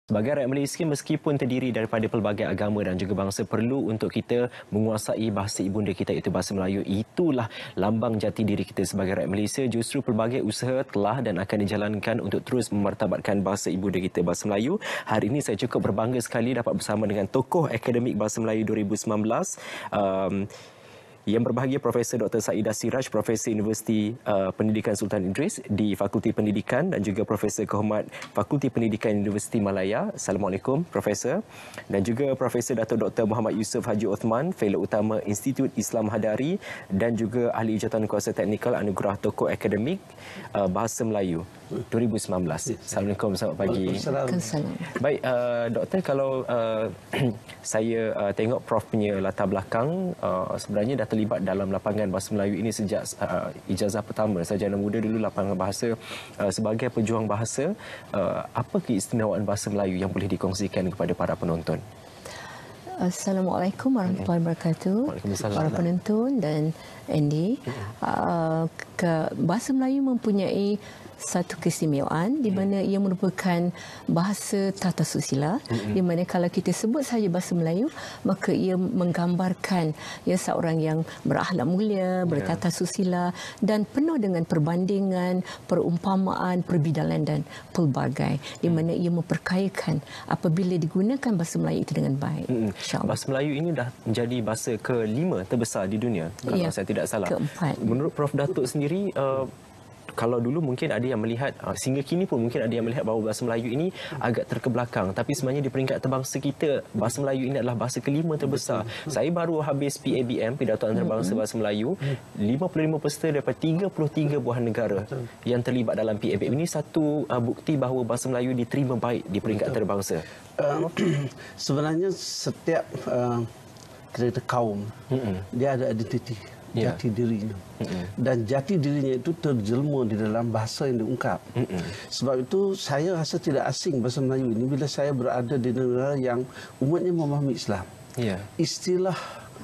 Sebagai rakyat Malaysia, meskipun terdiri daripada pelbagai agama dan juga bangsa, perlu untuk kita menguasai bahasa ibunda kita, iaitu bahasa Melayu. Itulah lambang jati diri kita sebagai rakyat Malaysia. Justru pelbagai usaha telah dan akan dijalankan untuk terus memartabatkan bahasa ibunda kita, bahasa Melayu. Hari ini saya cukup berbangga sekali dapat bersama dengan tokoh akademik Bahasa Melayu 2019. Yang berbahagia Profesor Dr. Saeedah Siraj, Profesor Universiti Pendidikan Sultan Idris di Fakulti Pendidikan, dan juga Profesor Kehormat Fakulti Pendidikan Universiti Malaya. Assalamualaikum Profesor. Dan juga Profesor Dato' Dr. Muhammad Yusof Haji Othman, Fellow Utama Institut Islam Hadari dan juga Ahli Jawatan Kuasa Teknikal Anugerah Tokoh Akademik Bahasa Melayu 2019. Assalamualaikum, selamat pagi. Baik, Doktor, kalau saya tengok Prof punya latar belakang, sebenarnya dah terlibat dalam lapangan bahasa Melayu ini sejak ijazah pertama, sarjana muda dulu lapangan bahasa. Sebagai pejuang bahasa, apa keistimewaan bahasa Melayu yang boleh dikongsikan kepada para penonton? Assalamualaikum warahmatullahi wabarakatuh. Para penonton dan Andy. Bahasa Melayu mempunyai satu keistimewaan di mana ia merupakan bahasa tata susila, di mana kalau kita sebut saja bahasa Melayu, maka ia menggambarkan seorang yang berakhlak mulia, bertata susila dan penuh dengan perbandingan, perumpamaan, perbidalan dan pelbagai, di mana ia memperkayakan apabila digunakan bahasa Melayu itu dengan baik. Bahasa Melayu ini dah menjadi bahasa kelima terbesar di dunia, kalau saya tidak salah. Keempat. Menurut Prof Datuk sendiri, kalau dulu mungkin ada yang melihat, sehingga kini pun mungkin ada yang melihat bahawa bahasa Melayu ini agak terkebelakang, tapi sebenarnya di peringkat antarabangsa kita, bahasa Melayu ini adalah bahasa kelima terbesar. Saya baru habis PABM, Pidato Antarabangsa Bahasa Melayu, 55 peserta daripada 33 buah negara yang terlibat dalam PABM. Ini satu bukti bahawa bahasa Melayu diterima baik di peringkat antarabangsa. Sebenarnya setiap kaum dia ada identiti, jati dirinya. Dan jati dirinya itu terjelma di dalam bahasa yang diungkap. Sebab itu saya rasa tidak asing bahasa Melayu ini bila saya berada di negara yang umatnya memahami Islam. Istilah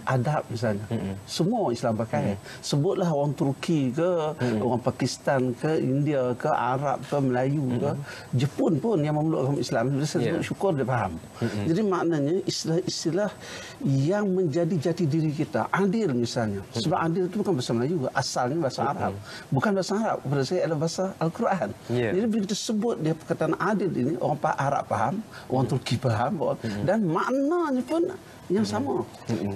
adab misalnya, semua Islam pakai. Sebutlah orang Turki ke, orang Pakistan ke, India ke, Arab ke, Melayu ke, Jepun pun yang memeluk agama Islam, bila saya sebut syukur dia faham. Jadi maknanya istilah-istilah yang menjadi jati diri kita. Adil misalnya, sebab adil itu bukan bahasa Melayu, asalnya bahasa Arab. Bukan bahasa Arab, pada saya adalah bahasa Al-Quran. Jadi bila kita sebut dia perkataan adil ini, orang Arab faham, orang Turki faham, dan maknanya pun yang sama.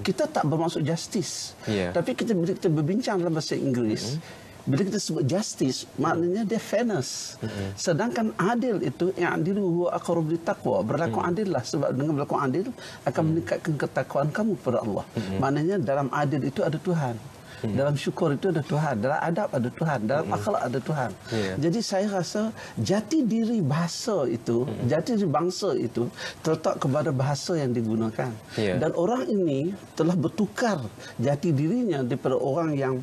Kita tak bermaksud justice. Tapi bila kita berbincang dalam bahasa Inggeris, bila kita sebut justice, maknanya dia fairness. Sedangkan adil itu, yang adil huwa aqrabu littaqwa. Berlaku adillah, sebab dengan berlaku adil akan meningkatkan ketakwaan kamu kepada Allah. Maknanya dalam adil itu ada Tuhan. Dalam syukur itu ada Tuhan, dalam adab ada Tuhan, dalam akhlak ada Tuhan. Jadi saya rasa jati diri bahasa itu, jati diri bangsa itu terletak kepada bahasa yang digunakan. Dan orang ini telah bertukar jati dirinya daripada orang yang,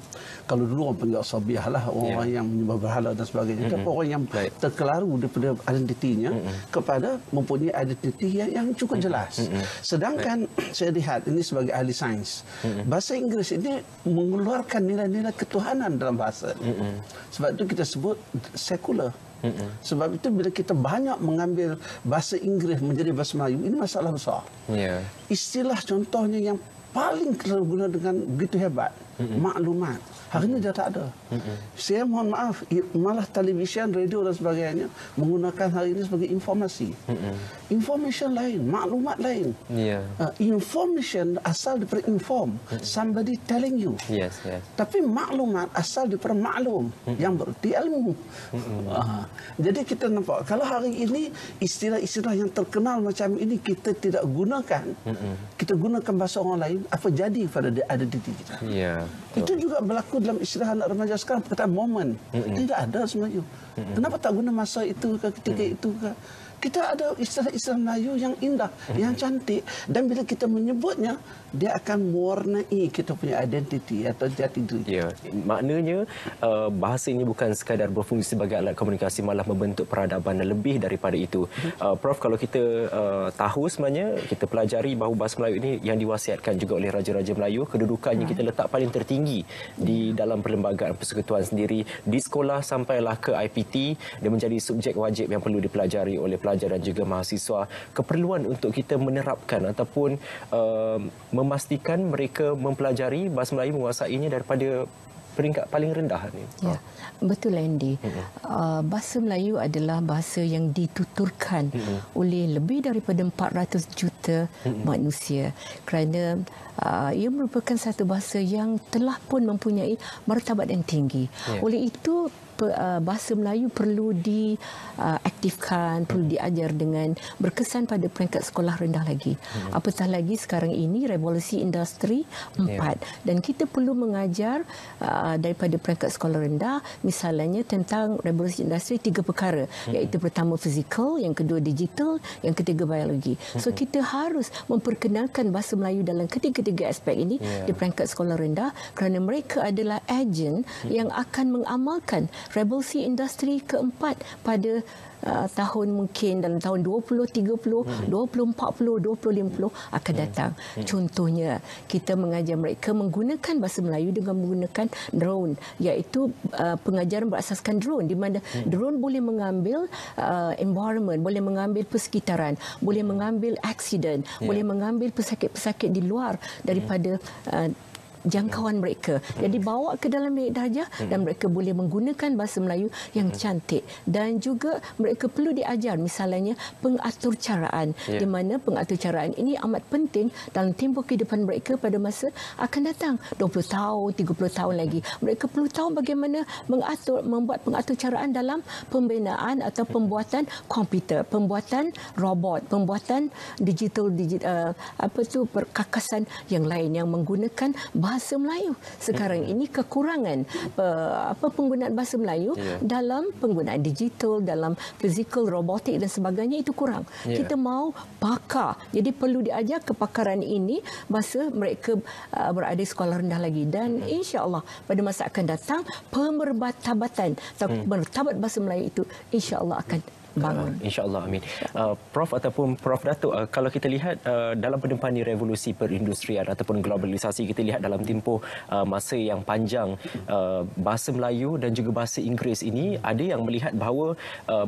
kalau dulu orang panggil asabiah lah, orang yang menyembah berhala dan sebagainya, orang yang terkelaru daripada identitinya kepada mempunyai identiti yang cukup jelas. Sedangkan saya lihat ini sebagai ahli sains, bahasa Inggeris ini mengeluarkan nilai-nilai ketuhanan dalam bahasa. Sebab itu kita sebut sekular. Sebab itu bila kita banyak mengambil bahasa Inggeris menjadi bahasa Melayu, ini masalah besar. Istilah contohnya yang paling terguna dengan begitu hebat, maklumat. Hari ini dah tak ada. Saya mohon maaf, malah televisyen, radio dan sebagainya menggunakan hari ini sebagai informasi. Information lain, maklumat lain. Information asal daripada inform, somebody telling you. Tapi maklumat asal daripada maklum, yang berarti ilmu. Jadi kita nampak, kalau hari ini istilah-istilah yang terkenal macam ini kita tidak gunakan, kita gunakan bahasa orang lain, apa jadi pada identiti kita? Itu juga berlaku dalam istilah anak remaja sekarang, perkataan moment. Tidak ada sebenarnya. Kenapa tak guna masa itu ke, ketika itu ke? Kita ada istilah-istilah Melayu yang indah, yang cantik, dan bila kita menyebutnya, dia akan mewarnai kita punya identiti atau jati diri. Maknanya bahasa ini bukan sekadar berfungsi sebagai alat komunikasi, malah membentuk peradaban dan lebih daripada itu. Prof, kalau kita tahu sebenarnya, kita pelajari bahawa bahasa Melayu ini yang diwasiatkan juga oleh Raja-Raja Melayu, kedudukannya kita letak paling tertinggi di dalam perlembagaan persekutuan sendiri, di sekolah sampailah ke IPT, dia menjadi subjek wajib yang perlu dipelajari oleh pelajar dan juga mahasiswa keperluan untuk kita menerapkan ataupun memastikan mereka mempelajari bahasa Melayu, menguasainya daripada peringkat paling rendah ni. Ya, betul Andy. Bahasa Melayu adalah bahasa yang dituturkan oleh lebih daripada 400 juta manusia kerana ia merupakan satu bahasa yang telah pun mempunyai martabat yang tinggi. Oleh itu bahasa Melayu perlu diaktifkan, perlu diajar dengan berkesan pada peringkat sekolah rendah lagi. Apatah lagi sekarang ini revolusi industri 4 dan kita perlu mengajar daripada peringkat sekolah rendah misalnya tentang revolusi industri 3 perkara, iaitu pertama fizikal, yang kedua digital, yang ketiga biologi. So kita harus memperkenalkan bahasa Melayu dalam ketiga-tiga aspek ini di peringkat sekolah rendah kerana mereka adalah ejen yang akan mengamalkan revolusi industri keempat pada tahun mungkin dalam tahun 2030, 2040, 2050 akan datang. Contohnya, kita mengajar mereka menggunakan bahasa Melayu dengan menggunakan drone, iaitu pengajaran berasaskan drone di mana drone boleh mengambil environment, boleh mengambil persekitaran, boleh mengambil accident, boleh mengambil pesakit-pesakit di luar daripada jangkauan mereka. Jadi bawa ke dalam bilik darjah dan mereka boleh menggunakan bahasa Melayu yang cantik dan juga mereka perlu diajar misalnya pengaturcaraan di mana pengaturcaraan ini amat penting dalam tempoh kehidupan mereka pada masa akan datang 20 tahun, 30 tahun lagi. Mereka perlu tahu bagaimana membuat pengaturcaraan dalam pembinaan atau pembuatan komputer, pembuatan robot, pembuatan digital perkakasan yang lain yang menggunakan bahasa Melayu. Sekarang ini kekurangan penggunaan bahasa Melayu dalam penggunaan digital, dalam fizikal, robotik dan sebagainya itu kurang. Kita mau pakar. Jadi perlu diajar kepakaran ini masa mereka berada di sekolah rendah lagi dan insya-Allah pada masa akan datang pemertabatan atau martabat bahasa Melayu itu insya-Allah akan bangun. InsyaAllah, amin. Prof ataupun Prof Datuk, kalau kita lihat dalam pendepani revolusi perindustrian ataupun globalisasi, kita lihat dalam tempoh masa yang panjang, bahasa Melayu dan juga bahasa Inggeris ini ada yang melihat bahawa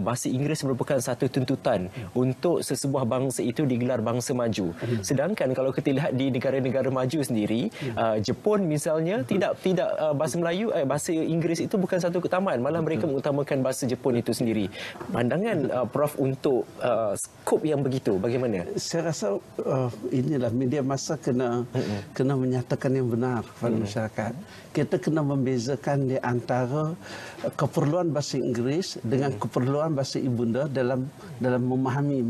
bahasa Inggeris merupakan satu tuntutan untuk sesebuah bangsa itu digelar bangsa maju. Sedangkan kalau kita lihat di negara-negara maju sendiri, Jepun misalnya tidak bahasa Melayu, bahasa Inggeris itu bukan satu keutamaan, malah mereka mengutamakan bahasa Jepun itu sendiri. Pandangan Prof untuk skop yang begitu bagaimana? Saya rasa inilah media massa kena menyatakan yang benar kepada masyarakat. Kita kena membezakan di antara keperluan bahasa Inggeris dengan keperluan bahasa ibunda dalam memahami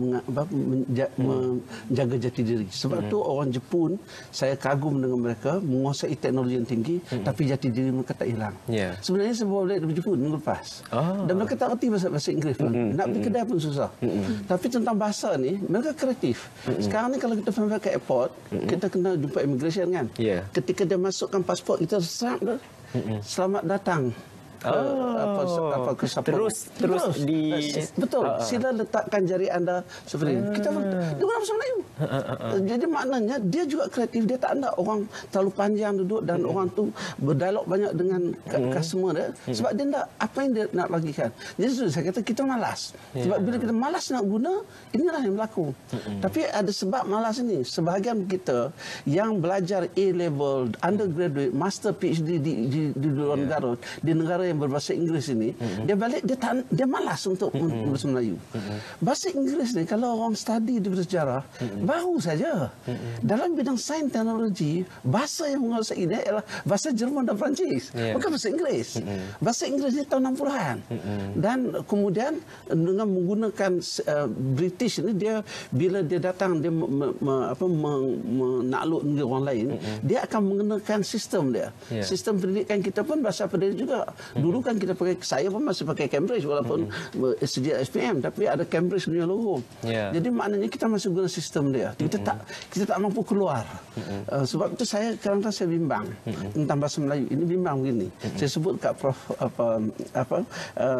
menjaga jati diri. Sebab tu orang Jepun, saya kagum dengan mereka, menguasai teknologi yang tinggi tapi jati diri mereka tak hilang. Sebenarnya saya bawa balik dari Jepun minggu lepas. Dan mereka tak reti bahasa Inggeris pun. Nak pergi kedai pun susah. Tapi tentang bahasa ni mereka kreatif. Sekarang ni kalau kita sampai ke airport, kita kena jumpa immigration kan. Ketika dia masukkan pasport, kita serap dah. Selamat datang. Terus betul. Sila letakkan jari anda seperti ini. Kita guna bahasa Melayu. Jadi maknanya dia juga kreatif. Dia tak ada orang terlalu panjang duduk dan orang tu berdialog banyak dengan customer dia. Sebab dia tak apa yang dia nak bagikan. Jadi saya kata kita malas. Sebab bila kita malas nak guna, inilah yang berlaku. Tapi ada sebab malas ini. Sebahagian kita yang belajar A-level, undergraduate, master, PhD di luar negara, di negara yang berbahasa Inggeris ini, dia balik dia malas untuk berbahasa Melayu. Bahasa Inggeris ni kalau orang study di sejarah baru saja. Dalam bidang sains teknologi, bahasa yang menguasai ini adalah bahasa Jerman dan Perancis, bukan bahasa Inggeris. Bahasa Inggeris ni tahun 60-an. Dan kemudian dengan menggunakan British ni, dia bila dia datang dia menakluk negeri orang lain, dia akan mengenakan sistem dia. Sistem pendidikan kita pun bahasa Perdana juga. Dulu kan kita pakai, saya pun masih pakai Cambridge walaupun sejak SPM, tapi ada Cambridge punya logo. Jadi maknanya kita masih guna sistem dia. Kita tak mampu keluar. Sebab itu saya kadang-kadang saya bimbang tentang bahasa Melayu. Ini bimbang begini. Saya sebut kat Prof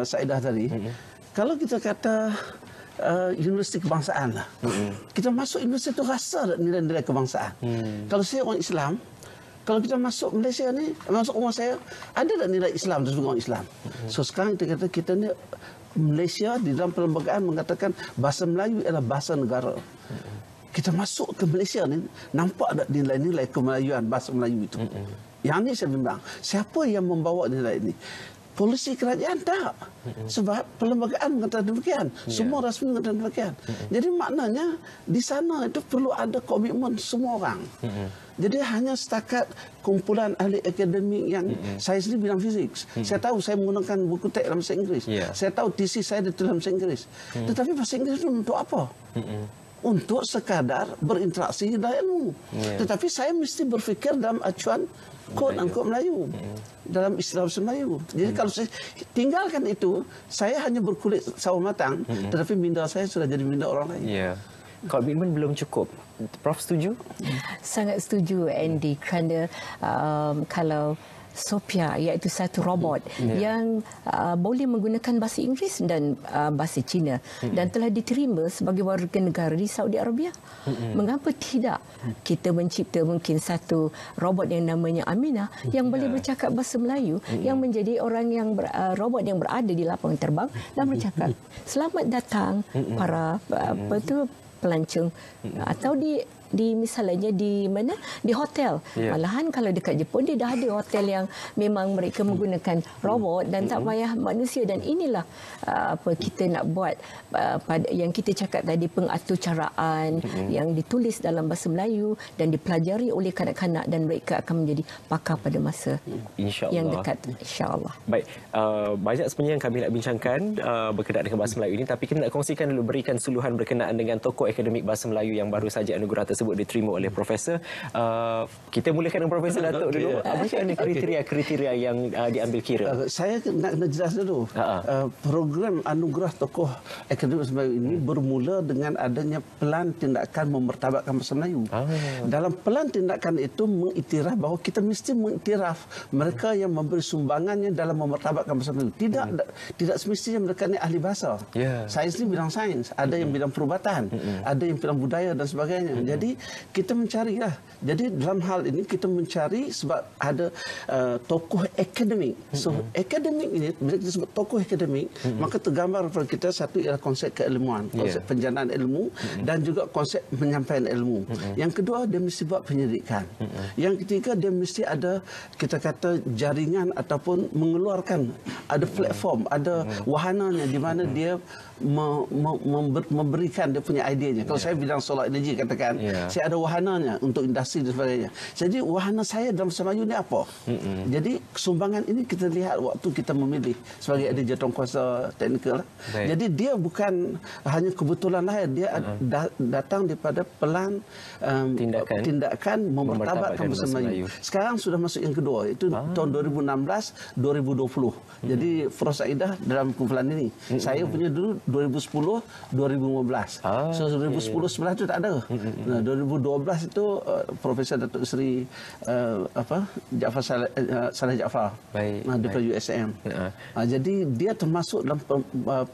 Saidah tadi. Kalau kita kata universiti kebangsaan lah. Kita masuk universiti itu rasa nilai-nilai kebangsaan. Kalau saya orang Islam, kalau kita masuk Malaysia ni, masuk rumah saya, ada tak nilai Islam tu sebagai orang Islam? So sekarang kita kata kita ni Malaysia di dalam perlembagaan mengatakan bahasa Melayu adalah bahasa negara. Kita masuk ke Malaysia ni, nampak tak nilai-nilai kemelayuan bahasa Melayu itu. Yang ni saya bilang, siapa yang membawa nilai ini? Polisi kerajaan tak. Sebab perlembagaan mengatakan demikian. Semua rasmi mengatakan demikian. Jadi maknanya di sana itu perlu ada komitmen semua orang. Jadi hanya setakat kumpulan ahli akademik yang saya sendiri bidang fizik. Saya tahu saya menggunakan buku teks dalam bahasa Inggeris. Saya tahu tesis saya ditulis dalam bahasa Inggeris. Tetapi bahasa Inggeris itu untuk apa? Untuk sekadar berinteraksi dalam ilmu. Tetapi saya mesti berfikir dalam acuan quote-unquote Melayu. Dalam istilah bahasa Melayu. Jadi kalau saya tinggalkan itu, saya hanya berkulit sawo matang, tetapi minda saya sudah jadi minda orang lain. Komitmen belum cukup. Prof setuju? Sangat setuju, Andy, kerana kalau Sophia, iaitu satu robot yang boleh menggunakan bahasa Inggeris dan bahasa Cina dan telah diterima sebagai warga negara di Saudi Arabia. Mengapa tidak kita mencipta mungkin satu robot yang namanya Aminah yang boleh bercakap bahasa Melayu yang menjadi orang yang robot yang berada di lapangan terbang dan bercakap, "Selamat datang para pelancong," atau di misalnya di mana di hotel. Malahan kalau dekat Jepun dia dah ada hotel yang memang mereka menggunakan robot dan tak payah manusia. Dan inilah apa kita nak buat pada yang kita cakap tadi, pengatur caraan yang ditulis dalam bahasa Melayu dan dipelajari oleh kanak-kanak dan mereka akan menjadi pakar pada masa yang dekat, insya-Allah. Baik, banyak sebenarnya yang kami nak bincangkan berkenaan dengan bahasa Melayu ini, tapi kita nak kongsikan dulu, berikan suluhan berkenaan dengan tokoh akademik bahasa Melayu yang baru saja anugerah tersebut diterima oleh Profesor. Kita mulakan dengan Profesor Datuk dulu. Macam mana kriteria yang diambil kira? Saya nak jelas dulu. Program anugerah tokoh akademik bahasa Melayu ini bermula dengan adanya pelan tindakan memertabatkan bahasa Melayu. Dalam pelan tindakan itu mengiktiraf bahawa kita mesti mengiktiraf mereka yang memberi sumbangannya dalam memertabatkan bahasa Melayu. Tidak semestinya mereka ni ahli bahasa. Saya sendiri bidang sains, ada yang bidang perubatan, ada yang bidang budaya dan sebagainya. Jadi kita mencarilah. Jadi dalam hal ini kita mencari sebab ada tokoh akademik. So akademik ini, bila kita sebut tokoh akademik, maka tergambar pada kita satu ialah konsep keilmuan, konsep penjanaan ilmu dan juga konsep penyampaian ilmu. Yang kedua, dia mesti buat penyelidikan. Yang ketiga, dia mesti ada, kita kata, jaringan ataupun mengeluarkan, ada platform, ada wahananya di mana dia memberikan dia punya idenya. Kalau saya bidang solar energy katakan, saya ada wahananya untuk industri dan sebagainya. Jadi wahana saya dalam bahasa Melayu ni apa? Jadi sumbangan ini kita lihat waktu kita memilih sebagai ahli jawatankuasa teknikal. Jadi dia bukan hanya kebetulan lahir, dia datang daripada pelan tindakan memertabatkan bahasa Melayu. Sekarang sudah masuk yang kedua, itu tahun 2016-2020. Jadi Prof Saidah dalam kumpulan ini. Saya punya dulu 2010-2015. So 2010-11 itu tak ada. Nah, 2012 itu Profesor Datuk Seri Jaafar Saleh Jaafar daripada USM. Jadi dia termasuk dalam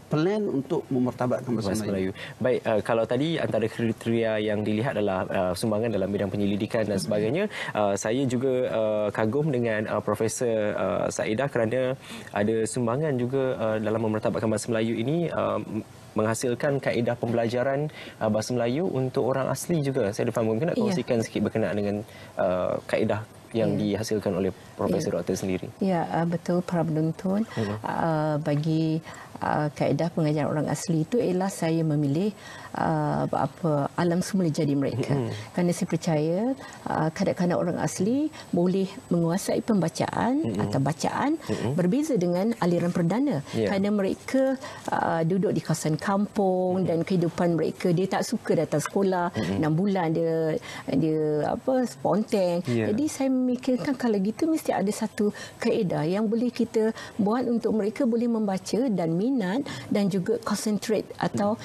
plan untuk memertabatkan bahasa Melayu. Baik, kalau tadi antara kriteria yang dilihat adalah sumbangan dalam bidang penyelidikan dan sebagainya, saya juga kagum dengan Profesor Saidah kerana ada sumbangan juga dalam memertabatkan bahasa Melayu ini, menghasilkan kaedah pembelajaran bahasa Melayu untuk orang asli juga. Saya faham, mungkin nak kongsikan sikit berkenaan dengan kaedah yang dihasilkan oleh Profesor Doktor sendiri. Ya, betul para penonton. Bagi kaedah pengajaran orang asli itu ialah saya memilih alam semula jadi mereka. Kerana saya percaya kanak-kanak orang asli boleh menguasai pembacaan atau bacaan berbeza dengan aliran perdana. Kerana mereka duduk di kawasan kampung dan kehidupan mereka, dia tak suka datang sekolah 6 bulan, dia spontan. Jadi saya memikirkan kalau gitu mesti ada satu kaedah yang boleh kita buat untuk mereka boleh membaca dan minat dan juga concentrate atau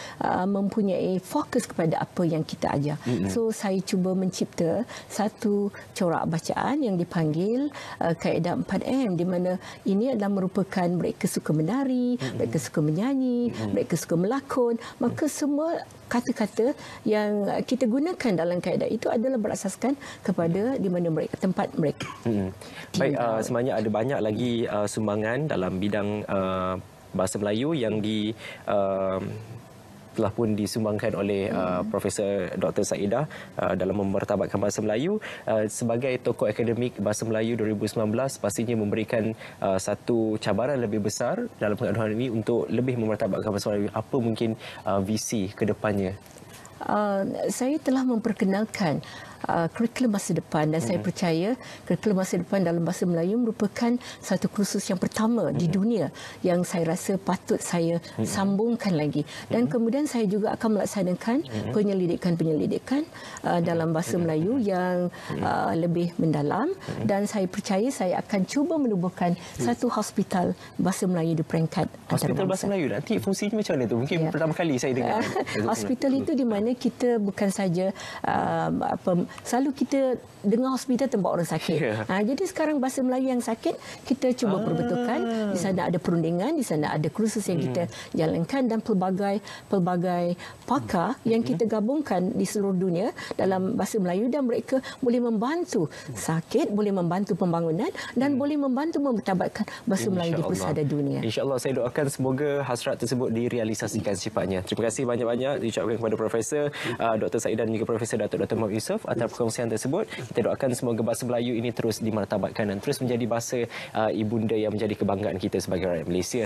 mempunyai fokus kepada apa yang kita ajar. So saya cuba mencipta satu corak bacaan yang dipanggil kaedah 4M, di mana ini adalah merupakan mereka suka menari, mereka suka menyanyi, mereka suka melakon. Maka semua kata-kata yang kita gunakan dalam kaedah itu adalah berasaskan kepada di mana mereka, tempat mereka. Baik, sebenarnya ada banyak lagi sumbangan dalam bidang bahasa Melayu yang telah pun disumbangkan oleh Profesor Dr. Saeedah dalam memertabatkan bahasa Melayu. Sebagai tokoh akademik bahasa Melayu 2019, pastinya memberikan satu cabaran lebih besar dalam pengaduan ini untuk lebih memertabatkan bahasa Melayu. Apa mungkin visi ke depannya? Saya telah memperkenalkan kurikulum masa depan dan saya percaya kurikulum masa depan dalam bahasa Melayu merupakan satu kursus yang pertama di dunia yang saya rasa patut saya sambungkan lagi, dan kemudian saya juga akan melaksanakan penyelidikan dalam bahasa Melayu yang lebih mendalam, dan saya percaya saya akan cuba menubuhkan satu hospital bahasa Melayu di peringkat Hospital bahasa Melayu nanti fungsinya macam mana tu? Mungkin pertama kali saya dengar. Hospital itu di mana kita bukan saja selalu kita dengar hospital tempat orang sakit. Jadi sekarang bahasa Melayu yang sakit kita cuba perbetulkan. Di sana ada perundingan, di sana ada kursus yang kita jalankan dan pelbagai pakar yang kita gabungkan di seluruh dunia dalam bahasa Melayu, dan mereka boleh membantu sakit, boleh membantu pembangunan dan boleh membantu memertabatkan bahasa Melayu di pesada dunia. InsyaAllah, saya doakan semoga hasrat tersebut direalisasikan secepatnya. Terima kasih banyak-banyak diucapkan kepada Profesor Dr. Saeedah dan juga Profesor Datuk Dr. Muhammad Yusof atas perkongsian tersebut. Kita doakan semoga bahasa Melayu ini terus dimartabatkan dan terus menjadi bahasa ibunda yang menjadi kebanggaan kita sebagai rakyat Malaysia.